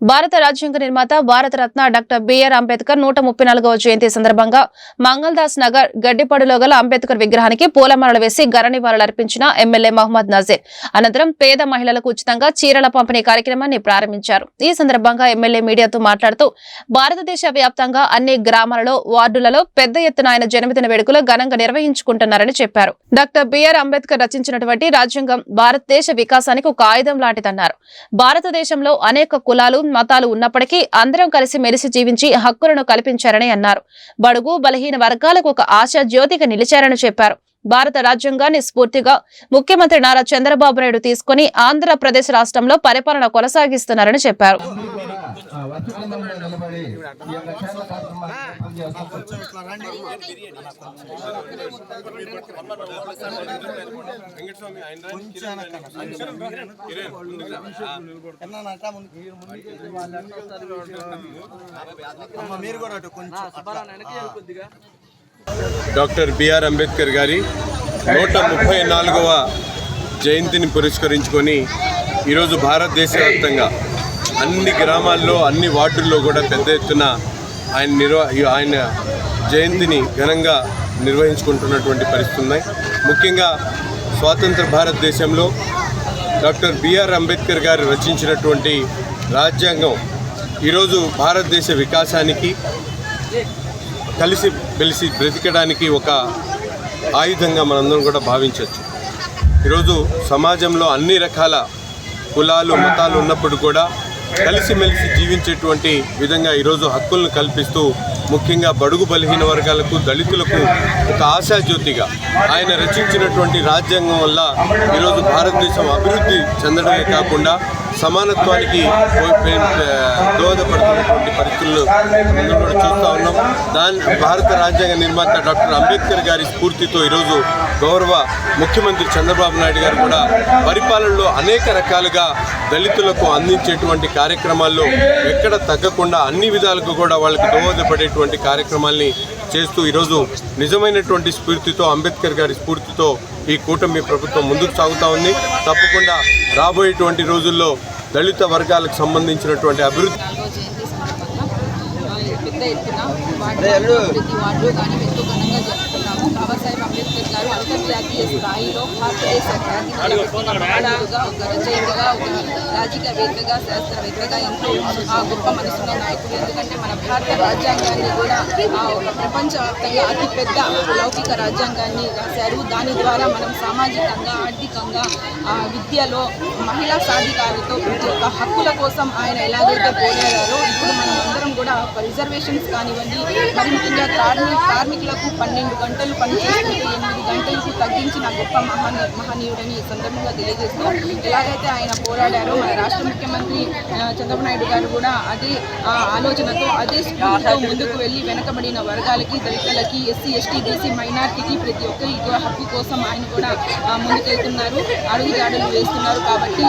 భారత రాజ్యాంగ నిర్మాత భారత రత్న డాక్టర్ బిఆర్ అంబేద్కర్ 134వ జయంతి సందర్భంగా మంగళదాస్ నగర్ గడ్డిపడులో గల అంబేద్కర్ విగ్రహానికి పూలమాలలు వేసి ఘన నివాళులర్పించిన ఎమ్మెల్యే మహమ్మద్ నజీర్ అనంతరం పేద మహిళలకు ఉచితంగా చీరల పంపిణీ కార్యక్రమాన్ని ప్రారంభించారు। ఈ సందర్భంగా ఎమ్మెల్యే మీడియాతో మాట్లాడుతూ భారతదేశ వ్యాప్తంగా అన్ని గ్రామాలలో వార్డులలో పెద్ద ఎత్తున ఆయన జన్మదిన వేడుకలు ఘనంగా నిర్వహించుకుంటున్నారని చెప్పారు। డాక్టర్ బిఆర్ అంబేద్కర్ రచించినటువంటి రాజ్యాంగం భారతదేశ వికాసానికి ఒక ఆయుధం లాంటిదన్నారు। భారతదేశంలో అనేక కులాలు మతాలు ఉన్నప్పటికీ అందరం కలిసి మెలిసి జీవించి హక్కులను కల్పించారని అన్నారు। బడుగు బలహీన వర్గాలకు ఒక ఆశా జ్యోతిగా నిలిచారని చెప్పారు। భారత రాజ్యాంగాన్ని స్ఫూర్తిగా ముఖ్యమంత్రి నారా చంద్రబాబు నాయుడు తీసుకుని ఆంధ్రప్రదేశ్ రాష్ట్రంలో పరిపాలన కొనసాగిస్తున్నారని చెప్పారు। డాక్టర్ బిఆర్ అంబేద్కర్ గారి 134వ జయంతిని పురస్కరించుకొని ఈరోజు భారతదేశ వ్యాప్తంగా అన్ని గ్రామాల్లో అన్ని వార్డుల్లో కూడా పెద్ద ఎత్తున ఆయన జయంతిని ఘనంగా నిర్వహించుకుంటున్నటువంటి పరిస్థితులు ఉన్నాయి। ముఖ్యంగా స్వాతంత్ర భారతదేశంలో డాక్టర్ బిఆర్ అంబేద్కర్ గారు రచించినటువంటి రాజ్యాంగం ఈరోజు భారతదేశ వికాసానికి కలిసి మెలిసి బ్రతికడానికి ఒక ఆయుధంగా మనందరం కూడా భావించవచ్చు। ఈరోజు సమాజంలో అన్ని రకాల కులాలు మతాలు ఉన్నప్పుడు కూడా కలిసిమెలిసి జీవించేటువంటి విధంగా ఈరోజు హక్కులను కల్పిస్తూ ముఖ్యంగా బడుగు బలహీన వర్గాలకు దళితులకు ఒక ఆశాజ్యోతిగా ఆయన రచించినటువంటి రాజ్యాంగం వల్ల ఈరోజు భారతదేశం అభివృద్ధి చెందడమే కాకుండా సమానత్వానికి దోహదపడుతున్నటువంటి పరిస్థితులు మనం కూడా చూస్తూ ఉన్నాం। భారత రాజ్యాంగ నిర్మాత డాక్టర్ అంబేద్కర్ గారి స్ఫూర్తితో ఈరోజు గౌరవ ముఖ్యమంత్రి చంద్రబాబు నాయుడు గారు కూడా పరిపాలనలో అనేక రకాలుగా దళితులకు అందించేటువంటి కార్యక్రమాల్లో ఎక్కడ తగ్గకుండా అన్ని విధాలకు కూడా వాళ్ళకి దోహదపడేటువంటి కార్యక్రమాల్ని చేస్తూ ఈరోజు నిజమైనటువంటి స్ఫూర్తితో అంబేద్కర్ గారి స్ఫూర్తితో ఈ కూటమి ప్రభుత్వం ముందుకు సాగుతూ ఉంది। తప్పకుండా రాబోయేటువంటి రోజుల్లో దళిత వర్గాలకు సంబంధించినటువంటి అభివృద్ధి పెద్ద ఎత్తున ప్రతి వార్డులో కానీ ఎంతో ఘనంగా జరుపుకున్నాము। బాబాసాహెబ్ అంబేద్కర్ గారు అంతర్జాతీయ స్థాయిలో భారతదేశ మహానాడుగా ఒక రచయితగా ఒక రాజకీయవేత్తగా శాస్త్రవేత్తగా ఎంతో గొప్ప మనసున్న నాయకుడు। ఎందుకంటే మన భారత రాజ్యాంగాన్ని కూడా ఒక ప్రపంచవ్యాప్తంగా అతిపెద్ద లౌకిక రాజ్యాంగాన్ని రాశారు। దాని ద్వారా మనం సామాజికంగా ఆర్థికంగా విద్యలో మహిళా సాధికారతో ప్రతి ఒక్క హక్కుల కోసం ఆయన ఎలాగైతే పోరాడారో ఇప్పుడు మనం అందరం కూడా రిజర్వేషన్స్ కానివ్వండి, మరి ముఖ్యంగా కార్మికులకు 12 గంటలు పనిచేస్తుంటే 8 గంటలకు తగ్గించిన గొప్ప మహనీయుడని ఈ సందర్భంగా తెలియజేస్తూ ఎలాగైతే ఆయన పోరాడారో మన రాష్ట్ర ముఖ్యమంత్రి చంద్రబాబు నాయుడు గారు కూడా అదే ఆలోచనతో అదే స్ఫూర్తితో ముందుకు వెళ్ళి వెనకబడిన వర్గాలకి దళితులకి ఎస్సీ ఎస్టీ బీసీ మైనార్టీకి ప్రతి ఒక్కరి హక్కు కోసం ఆయన కూడా ముందుకెళ్తున్నారు, అడుగుజాడలు వేస్తున్నారు। కాబట్టి